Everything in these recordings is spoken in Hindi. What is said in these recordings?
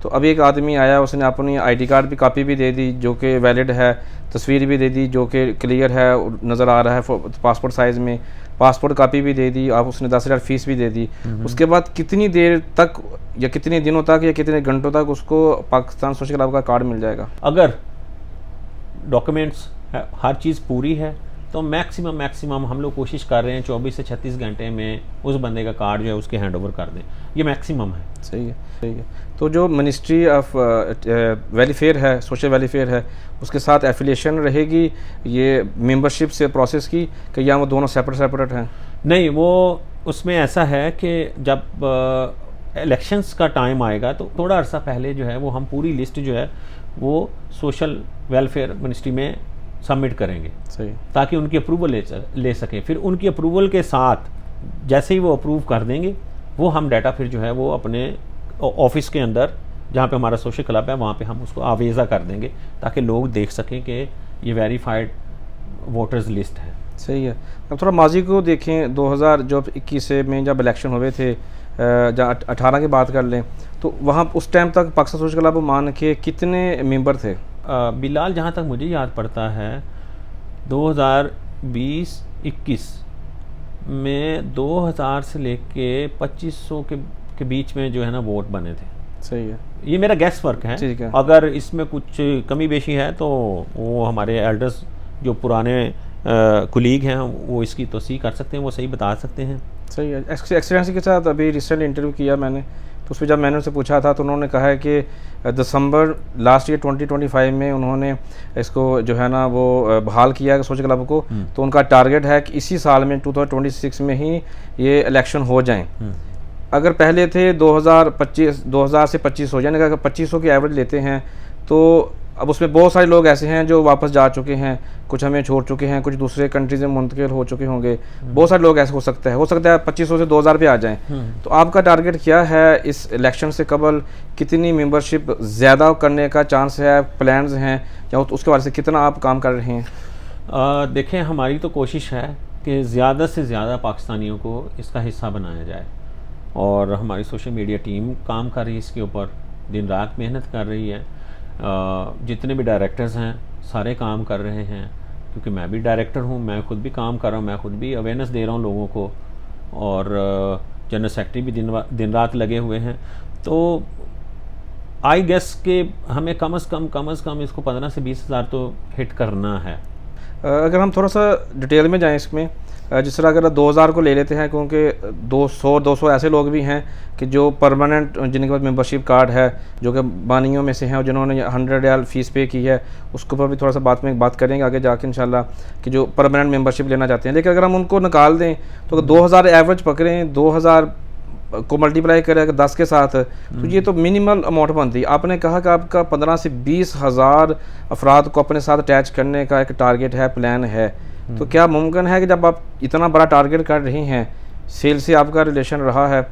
तो अभी एक आदमी आया, उसने अपनी आईडी कार्ड भी कापी भी दे दी जो कि वैलिड है, तस्वीर भी दे दी जो कि क्लियर है, नज़र आ रहा है पासपोर्ट साइज़ में, पासपोर्ट कापी भी दे दी, आप उसने 10,000 फ़ीस भी दे दी। उसके बाद कितनी देर तक या कितने दिनों तक या कितने घंटों तक उसको पाकिस्तान सोशल क्लब का कार्ड मिल जाएगा? अगर डॉक्यूमेंट्स हर चीज़ पूरी है तो मैक्सिमम हम लोग कोशिश कर रहे हैं 24 से 36 घंटे में उस बंदे का कार्ड जो है उसके हैंड ओवर कर दें, ये मैक्सिमम है। सही है, सही है। तो जो मिनिस्ट्री ऑफ वेलफेयर है, सोशल वेलफेयर है, उसके साथ एफिलिएशन रहेगी ये मेंबरशिप से प्रोसेस की, कि या वो दोनों सेपरेट हैं? नहीं, वो उसमें ऐसा है कि जब इलेक्शंस का टाइम आएगा तो थोड़ा अर्सा पहले जो है वो हम पूरी लिस्ट जो है वो सोशल वेलफेयर मिनिस्ट्री में सबमिट करेंगे, सही, ताकि उनकी अप्रूवल ले सकें। फिर उनकी अप्रूवल के साथ जैसे ही वो अप्रूव कर देंगे वो हम डाटा फिर जो है वो अपने ऑफिस के अंदर जहाँ पे हमारा सोशल क्लब है वहाँ पे हम उसको आवेज़ा कर देंगे ताकि लोग देख सकें कि ये वेरीफाइड वोटर्स लिस्ट है। सही है। अब थोड़ा माजी को देखें, 2021 में जब इलेक्शन हुए थे, जहाँ 18 की बात कर लें, तो वहाँ उस टाइम तक पाकिस्तान सोशल क्लब मान के कितने मेंबर थे? बिलाल, जहाँ तक मुझे याद पड़ता है 2020-21 में 2000 से लेके 2500 के बीच में जो है ना वोट बने थे। सही है, ये मेरा गैस वर्क है। ठीक है। अगर इसमें कुछ कमी बेशी है तो वो हमारे एल्डर्स जो पुराने कुलीग हैं वो इसकी तौसीह कर सकते हैं, वो सही बता सकते हैं। सही है। एक्सलेंसी के साथ अभी रिसेंट इंटरव्यू किया मैंने, तो उसमें जब मैंने उनसे पूछा था तो उन्होंने कहा है कि दिसंबर लास्ट ईयर 2025 में उन्होंने इसको जो है ना वो बहाल किया सोशल क्लब को। तो उनका टारगेट है कि इसी साल में 2026 में ही ये इलेक्शन हो जाएं। अगर पहले थे 2000 से 25 हो जाए, अगर 2500 की एवरेज लेते हैं तो अब उसमें बहुत सारे लोग ऐसे हैं जो वापस जा चुके हैं, कुछ हमें छोड़ चुके हैं, कुछ दूसरे कंट्रीज में मुंतकिल हो चुके होंगे, बहुत सारे लोग ऐसे हो सकता है 2500 से 2000 पे आ जाएं। तो आपका टारगेट क्या है इस इलेक्शन से कबल? कितनी मेंबरशिप ज़्यादा करने का चांस है, प्लान्स हैं, या उसके बारे से कितना आप काम कर रहे हैं? देखें, हमारी तो कोशिश है कि ज़्यादा से ज़्यादा पाकिस्तानियों को इसका हिस्सा बनाया जाए, और हमारी सोशल मीडिया टीम काम कर रही है इसके ऊपर, दिन रात मेहनत कर रही है। जितने भी डायरेक्टर्स हैं सारे काम कर रहे हैं, क्योंकि मैं भी डायरेक्टर हूँ, मैं खुद भी काम कर रहा हूँ, मैं खुद भी अवेयरनेस दे रहा हूँ लोगों को, और जनरल सेक्रेटरी भी दिन रात लगे हुए हैं। तो आई गेस के हमें कम अज़ कम इसको 15 से 20 हज़ार तो हिट करना है। अगर हम थोड़ा सा डिटेल में जाएं इसमें, जिस तरह अगर 2000 को ले लेते हैं, क्योंकि 200 ऐसे लोग भी हैं कि जो परमानेंट, जिनके पास मेंबरशिप कार्ड है, जो कि बानियों में से हैं, और जिन्होंने 100 रियाल फ़ीस पे की है, उसके ऊपर भी थोड़ा सा बात करेंगे आगे जाके इंशाल्लाह, कि जो परमानेंट मेंबरशिप लेना चाहते हैं। लेकिन अगर हम उनको निकाल दें तो 2000 एवरेज पकड़ें, 2000 को मल्टीप्लाई करें 10 के साथ, तो ये तो मिनिमल अमाउंट बनती है। आपने कहा कि आपका 15 से 20 हज़ार अफराद को अपने साथ अटैच करने का एक टारगेट है, प्लान है। तो क्या मुमकिन है कि जब आप इतना बड़ा टारगेट कर रहे हैं, सेल से आपका रिलेशन रहा है,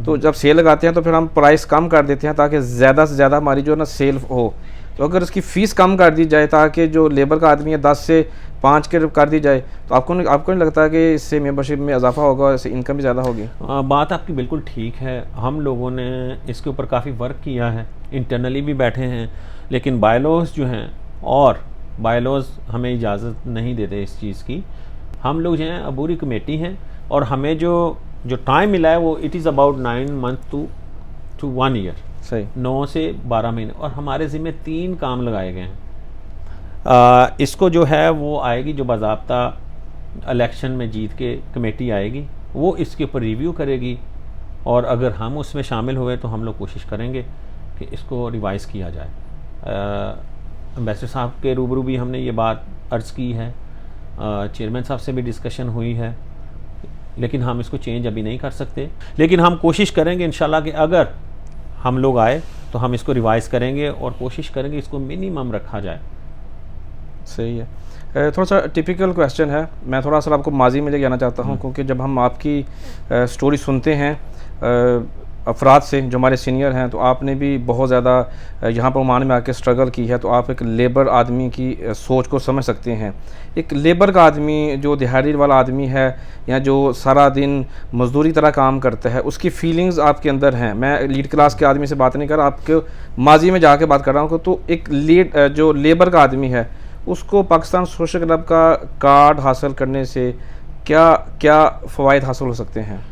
तो जब सेल लगाते हैं तो फिर हम प्राइस कम कर देते हैं ताकि ज़्यादा से ज़्यादा हमारी जो ना सेल हो, तो अगर इसकी फ़ीस कम कर दी जाए ताकि जो लेबर का आदमी है 10 से 5 के कर दी जाए, तो आपको नहीं लगता कि इससे मेंबरशिप में इजाफा होगा, इससे इनकम भी ज़्यादा होगी? बात आपकी बिल्कुल ठीक है। हम लोगों ने इसके ऊपर काफ़ी वर्क किया है, इंटरनली भी बैठे हैं, लेकिन बायलॉज जो हैं, और बायलॉज हमें इजाज़त नहीं देते इस चीज़ की। हम लोग जो हैं अबूरी कमेटी हैं, और हमें जो टाइम मिला है वो it is about 9 month to 1 year, सही, 9 से 12 महीने, और हमारे ज़िम्मे 3 काम लगाए गए हैं। इसको जो है वो आएगी, जो बाज़ाब्ता इलेक्शन में जीत के कमेटी आएगी, वो इसके ऊपर रिव्यू करेगी, और अगर हम उसमें शामिल हुए तो हम लोग कोशिश करेंगे कि इसको रिवाइज़ किया जाए। एम्बेसडर साहब के रूबरू भी हमने ये बात अर्ज़ की है, चेयरमैन साहब से भी डिस्कशन हुई है, लेकिन हम इसको चेंज अभी नहीं कर सकते। लेकिन हम कोशिश करेंगे इंशाल्लाह कि अगर हम लोग आए तो हम इसको रिवाइज़ करेंगे और कोशिश करेंगे इसको मिनिमम रखा जाए। सही है। थोड़ा सा टिपिकल क्वेश्चन है, मैं थोड़ा सा आपको माजी में ले जाना चाहता हूँ, क्योंकि जब हम आपकी स्टोरी सुनते हैं, अफराद से जो हमारे सीनियर हैं, तो आपने भी बहुत ज़्यादा यहाँ पर ओमान में आके स्ट्रगल की है, तो आप एक लेबर आदमी की सोच को समझ सकते हैं। एक लेबर का आदमी जो दिहाड़ी वाला आदमी है या जो सारा दिन मजदूरी तरह काम करता है, उसकी फीलिंग्स आपके अंदर हैं। मैं लीड क्लास के आदमी से बात नहीं कर रहा, आपके माजी में जाके बात कर रहा हूँ। तो एक जो लेबर का आदमी है, उसको पाकिस्तान सोशल क्लब का कार्ड हासिल करने से क्या क्या फ़वाइद हासिल हो सकते हैं?